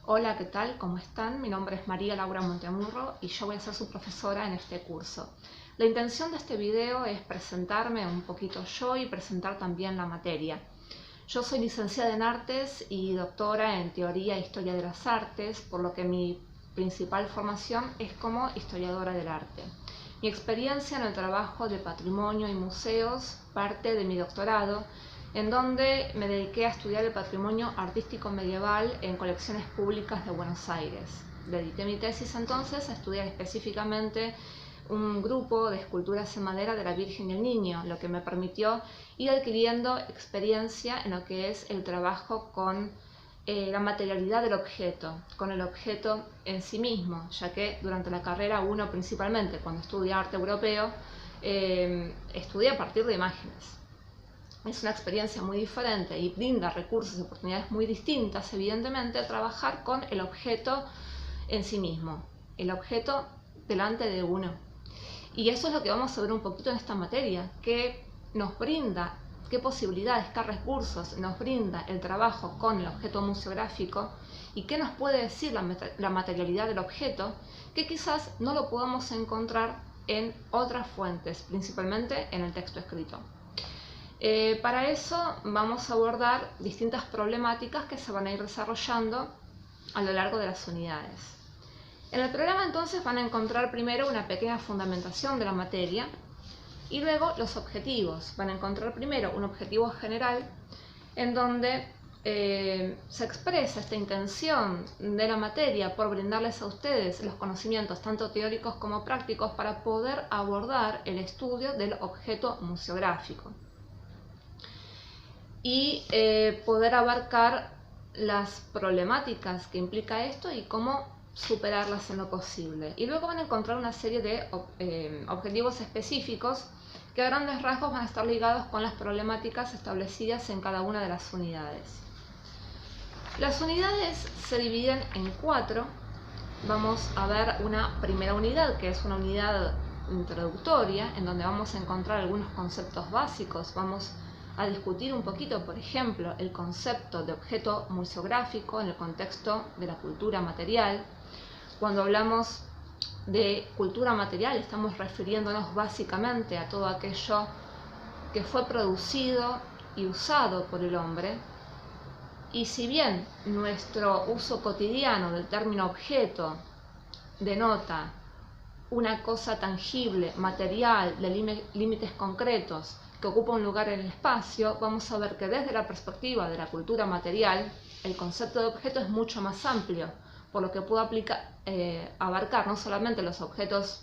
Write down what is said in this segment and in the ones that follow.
Hola, ¿qué tal? ¿Cómo están? Mi nombre es María Laura Montemurro y yo voy a ser su profesora en este curso. La intención de este video es presentarme un poquito yo y presentar también la materia. Yo soy licenciada en Artes y doctora en Teoría e Historia de las Artes, por lo que mi principal formación es como historiadora del arte. Mi experiencia en el trabajo de patrimonio y museos parte de mi doctorado, en donde me dediqué a estudiar el patrimonio artístico medieval en colecciones públicas de Buenos Aires. Dediqué mi tesis entonces a estudiar específicamente un grupo de esculturas en madera de la Virgen y el Niño, lo que me permitió ir adquiriendo experiencia en lo que es el trabajo con la materialidad del objeto, con el objeto en sí mismo, ya que durante la carrera uno principalmente, cuando estudia arte europeo, estudia a partir de imágenes. Es una experiencia muy diferente y brinda recursos y oportunidades muy distintas, evidentemente, a trabajar con el objeto en sí mismo, el objeto delante de uno. Y eso es lo que vamos a ver un poquito en esta materia, que nos brinda, qué posibilidades, qué recursos nos brinda el trabajo con el objeto museográfico y qué nos puede decir la materialidad del objeto, que quizás no lo podamos encontrar en otras fuentes, principalmente en el texto escrito. Para eso vamos a abordar distintas problemáticas que se van a ir desarrollando a lo largo de las unidades. En el programa entonces van a encontrar primero una pequeña fundamentación de la materia y luego los objetivos. Van a encontrar primero un objetivo general en donde se expresa esta intención de la materia por brindarles a ustedes los conocimientos tanto teóricos como prácticos para poder abordar el estudio del objeto museográfico y poder abarcar las problemáticas que implica esto y cómo superarlas en lo posible. Y luego van a encontrar una serie de objetivos específicos que a grandes rasgos van a estar ligados con las problemáticas establecidas en cada una de las unidades. Las unidades se dividen en 4. Vamos a ver una primera unidad, que es una unidad introductoria, en donde vamos a encontrar algunos conceptos básicos. Vamos a discutir un poquito, por ejemplo, el concepto de objeto museográfico en el contexto de la cultura material. Cuando hablamos de cultura material estamos refiriéndonos básicamente a todo aquello que fue producido y usado por el hombre. Y si bien nuestro uso cotidiano del término objeto denota una cosa tangible, material, de límites concretos, que ocupa un lugar en el espacio, vamos a ver que desde la perspectiva de la cultura material, el concepto de objeto es mucho más amplio, por lo que puede abarcar no solamente los objetos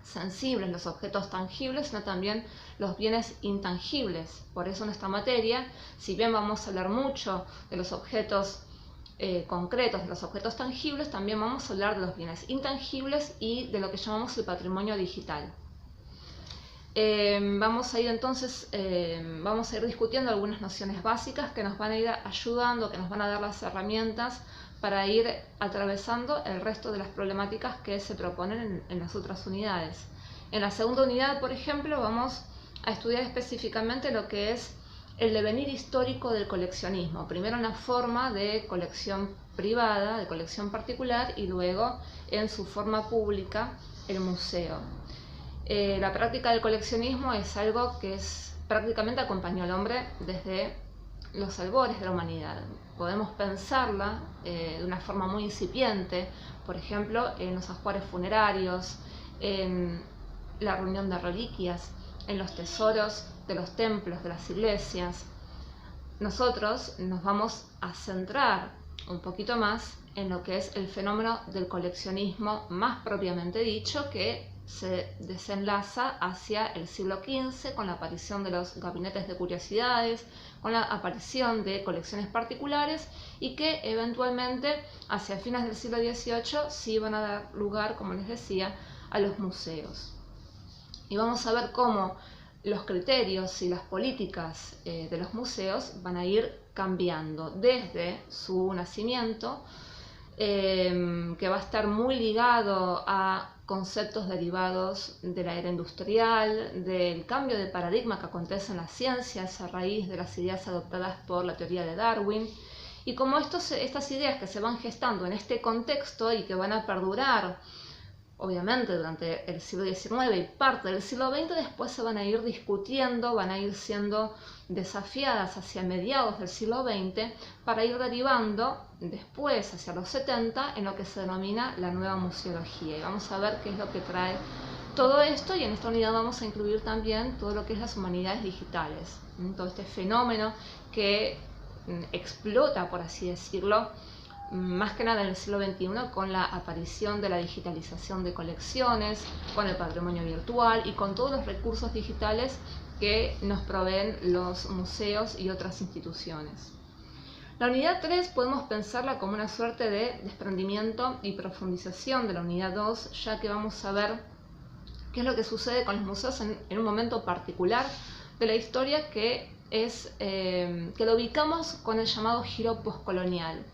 sensibles, los objetos tangibles, sino también los bienes intangibles. Por eso en esta materia, si bien vamos a hablar mucho de los objetos concretos, de los objetos tangibles, también vamos a hablar de los bienes intangibles y de lo que llamamos el patrimonio digital. Vamos a ir discutiendo algunas nociones básicas que nos van a ir ayudando, que nos van a dar las herramientas para ir atravesando el resto de las problemáticas que se proponen en las otras unidades. En la segunda unidad, por ejemplo, vamos a estudiar específicamente lo que es el devenir histórico del coleccionismo. Primero en la forma de colección privada, de colección particular, y luego en su forma pública, el museo. La práctica del coleccionismo es algo que prácticamente acompañó al hombre desde los albores de la humanidad. Podemos pensarla de una forma muy incipiente, por ejemplo, en los ajuares funerarios, en la reunión de reliquias, en los tesoros de los templos, de las iglesias. Nosotros nos vamos a centrar un poquito más en lo que es el fenómeno del coleccionismo más propiamente dicho, que se desenlaza hacia el siglo XV con la aparición de los gabinetes de curiosidades, con la aparición de colecciones particulares y que eventualmente hacia fines del siglo XVIII sí van a dar lugar, como les decía, a los museos. Y vamos a ver cómo los criterios y las políticas de los museos van a ir cambiando desde su nacimiento, que va a estar muy ligado a conceptos derivados de la era industrial, del cambio de paradigma que acontece en las ciencias a raíz de las ideas adoptadas por la teoría de Darwin, Y como estas ideas que se van gestando en este contexto y que van a perdurar, obviamente, durante el siglo XIX y parte del siglo XX, después se van a ir discutiendo, van a ir siendo desafiadas hacia mediados del siglo XX para ir derivando después, hacia los 70, en lo que se denomina la nueva museología. Y vamos a ver qué es lo que trae todo esto, y en esta unidad vamos a incluir también todo lo que es las humanidades digitales, todo este fenómeno que explota, por así decirlo, más que nada en el siglo XXI, con la aparición de la digitalización de colecciones, con el patrimonio virtual y con todos los recursos digitales que nos proveen los museos y otras instituciones. La unidad 3 podemos pensarla como una suerte de desprendimiento y profundización de la unidad 2, ya que vamos a ver qué es lo que sucede con los museos en un momento particular de la historia, que lo ubicamos con el llamado giro postcolonial.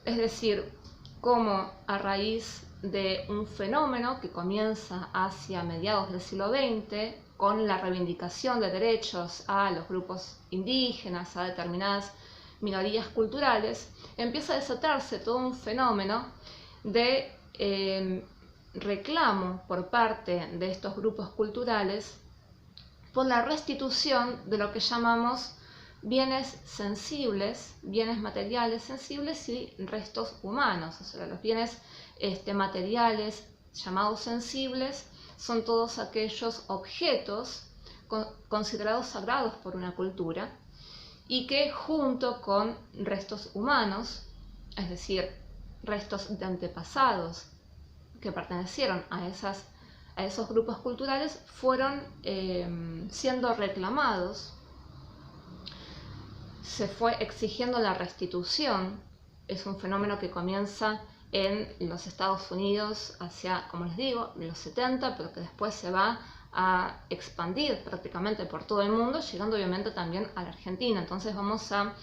Es decir, cómo a raíz de un fenómeno que comienza hacia mediados del siglo XX, con la reivindicación de derechos a los grupos indígenas, a determinadas minorías culturales, empieza a desatarse todo un fenómeno de reclamo por parte de estos grupos culturales por la restitución de lo que llamamos bienes sensibles, bienes materiales sensibles y restos humanos. O sea, los bienes materiales llamados sensibles son todos aquellos objetos considerados sagrados por una cultura y que, junto con restos humanos, es decir, restos de antepasados que pertenecieron a esos grupos culturales, fueron siendo reclamados. Se fue exigiendo la restitución. Es un fenómeno que comienza en los Estados Unidos hacia, como les digo, los 70, pero que después se va a expandir prácticamente por todo el mundo, llegando obviamente también a la Argentina. Entonces vamos a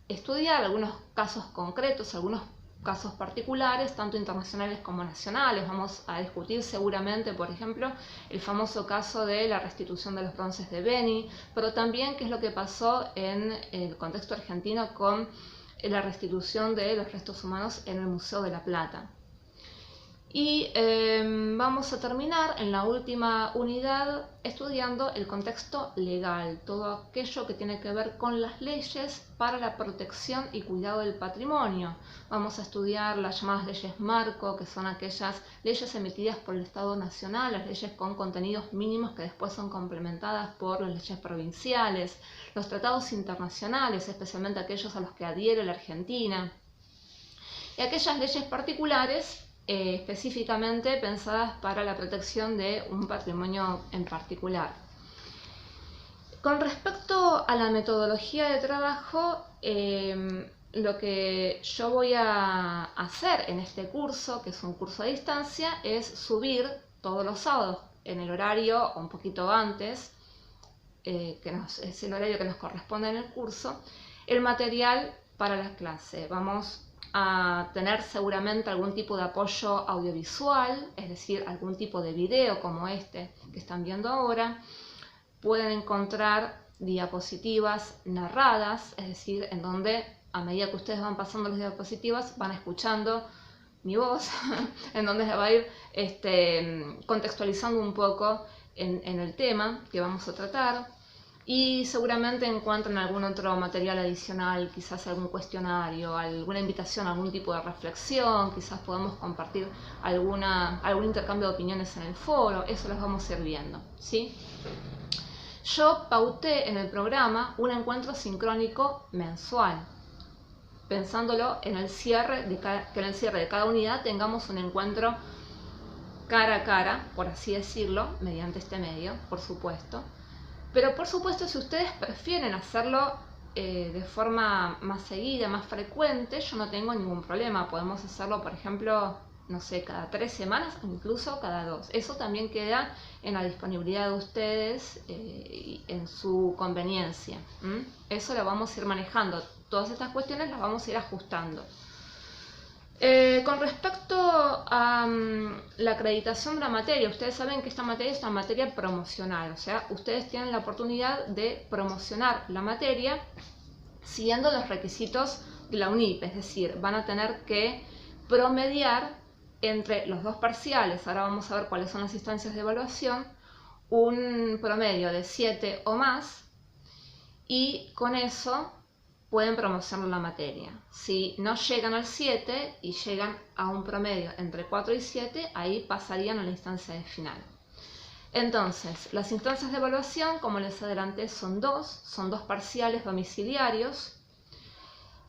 estudiar algunos casos concretos, algunos casos particulares, tanto internacionales como nacionales. Vamos a discutir seguramente, por ejemplo, el famoso caso de la restitución de los bronces de Beni, pero también qué es lo que pasó en el contexto argentino con la restitución de los restos humanos en el Museo de la Plata. Y vamos a terminar en la última unidad estudiando el contexto legal, todo aquello que tiene que ver con las leyes para la protección y cuidado del patrimonio. Vamos a estudiar las llamadas leyes marco, que son aquellas leyes emitidas por el Estado Nacional, las leyes con contenidos mínimos que después son complementadas por las leyes provinciales, los tratados internacionales, especialmente aquellos a los que adhiere la Argentina, y aquellas leyes particulares específicamente pensadas para la protección de un patrimonio en particular. Con respecto a la metodología de trabajo, lo que yo voy a hacer en este curso, que es un curso a distancia, es subir todos los sábados en el horario o un poquito antes, es el horario que nos corresponde en el curso, el material para la clase. Vamos a tener seguramente algún tipo de apoyo audiovisual, es decir, algún tipo de video como este que están viendo ahora. Pueden encontrar diapositivas narradas, es decir, en donde a medida que ustedes van pasando las diapositivas van escuchando mi voz, en donde se va a ir contextualizando un poco en el tema que vamos a tratar. Y seguramente encuentran algún otro material adicional, quizás algún cuestionario, alguna invitación a algún tipo de reflexión, quizás podamos compartir algún intercambio de opiniones en el foro. Eso los vamos a ir viendo, ¿sí? Yo pauté en el programa un encuentro sincrónico mensual, pensándolo en el cierre que en el cierre de cada unidad tengamos un encuentro cara a cara, por así decirlo, mediante este medio, por supuesto. Pero por supuesto, si ustedes prefieren hacerlo de forma más seguida, más frecuente, yo no tengo ningún problema. Podemos hacerlo, por ejemplo, no sé, cada 3 semanas o incluso cada 2. Eso también queda en la disponibilidad de ustedes y en su conveniencia. Eso lo vamos a ir manejando. Todas estas cuestiones las vamos a ir ajustando. Con respecto a la acreditación de la materia, ustedes saben que esta materia es una materia promocional, o sea, ustedes tienen la oportunidad de promocionar la materia siguiendo los requisitos la UNIPE, es decir, van a tener que promediar entre los dos parciales. Ahora vamos a ver cuáles son las instancias de evaluación, un promedio de 7 o más, y con eso pueden promocionar la materia. Si no llegan al 7 y llegan a un promedio entre 4 y 7, ahí pasarían a la instancia de final. Entonces, las instancias de evaluación, como les adelanté, son dos parciales domiciliarios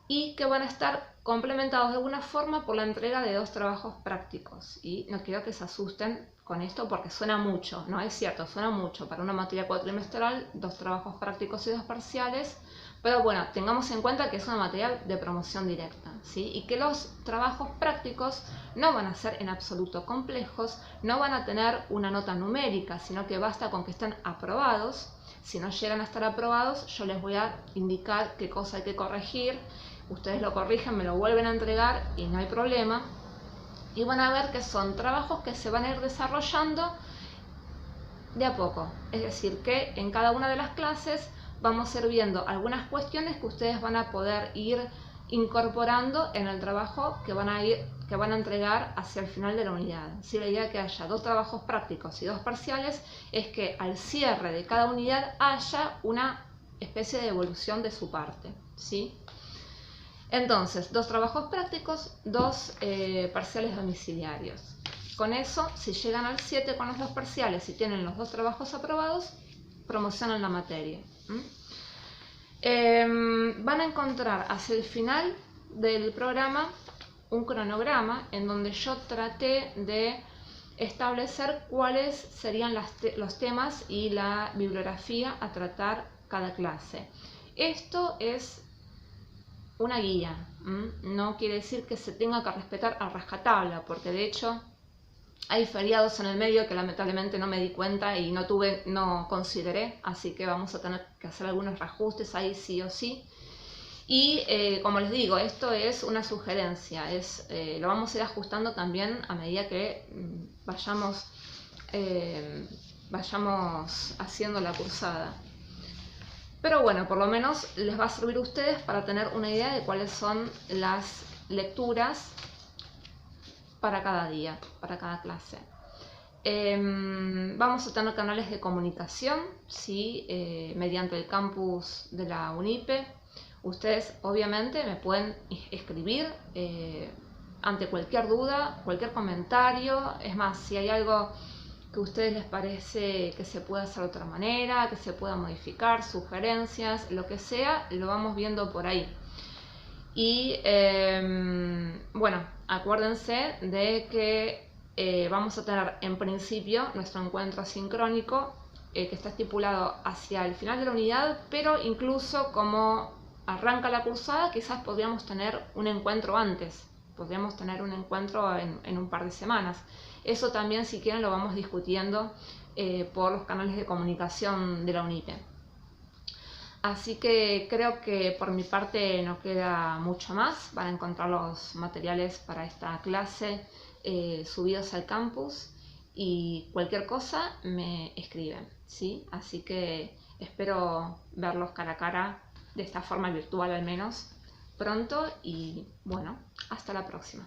y que van a estar complementados de alguna forma por la entrega de 2 trabajos prácticos. Y no quiero que se asusten con esto porque suena mucho, no es cierto, suena mucho para una materia cuatrimestral, 2 trabajos prácticos y 2 parciales, pero bueno, tengamos en cuenta que es una materia de promoción directa, ¿sí? Y que los trabajos prácticos no van a ser en absoluto complejos, no van a tener una nota numérica, sino que basta con que estén aprobados. Si no llegan a estar aprobados, yo les voy a indicar qué cosa hay que corregir, ustedes lo corrigen, me lo vuelven a entregar y no hay problema. Y van a ver que son trabajos que se van a ir desarrollando de a poco. Es decir, que en cada una de las clases vamos a ir viendo algunas cuestiones que ustedes van a poder ir incorporando en el trabajo que van a entregar hacia el final de la unidad. Si la idea de que haya 2 trabajos prácticos y 2 parciales es que al cierre de cada unidad haya una especie de evolución de su parte, ¿sí? Entonces, 2 trabajos prácticos, 2 parciales domiciliarios. Con eso, si llegan al 7 con los 2 parciales y tienen los 2 trabajos aprobados, promocionan la materia. Van a encontrar hacia el final del programa un cronograma en donde yo traté de establecer cuáles serían los temas y la bibliografía a tratar cada clase. Esto es una guía, no quiere decir que se tenga que respetar a rajatabla, porque de hecho hay feriados en el medio que lamentablemente no me di cuenta y no consideré, así que vamos a tener que hacer algunos reajustes ahí sí o sí. Y como les digo, esto es una sugerencia, lo vamos a ir ajustando también a medida que vayamos haciendo la cursada. Pero bueno, por lo menos les va a servir a ustedes para tener una idea de cuáles son las lecturas para cada día, para cada clase. Vamos a tener canales de comunicación, ¿sí? Mediante el campus de la UNIPE. Ustedes obviamente me pueden escribir ante cualquier duda, cualquier comentario. Es más, si hay algo que a ustedes les parece que se puede hacer de otra manera, que se pueda modificar, sugerencias, lo que sea, lo vamos viendo por ahí. Y bueno, acuérdense de que vamos a tener en principio nuestro encuentro asincrónico que está estipulado hacia el final de la unidad, pero incluso como arranca la cursada quizás podríamos tener un encuentro antes, podríamos tener un encuentro en un par de semanas. Eso también, si quieren, lo vamos discutiendo por los canales de comunicación de la UNIPE. Así que creo que por mi parte no queda mucho más. Van a encontrar los materiales para esta clase subidos al campus y cualquier cosa me escriben, ¿sí? Así que espero verlos cara a cara, de esta forma virtual al menos, pronto y bueno, hasta la próxima.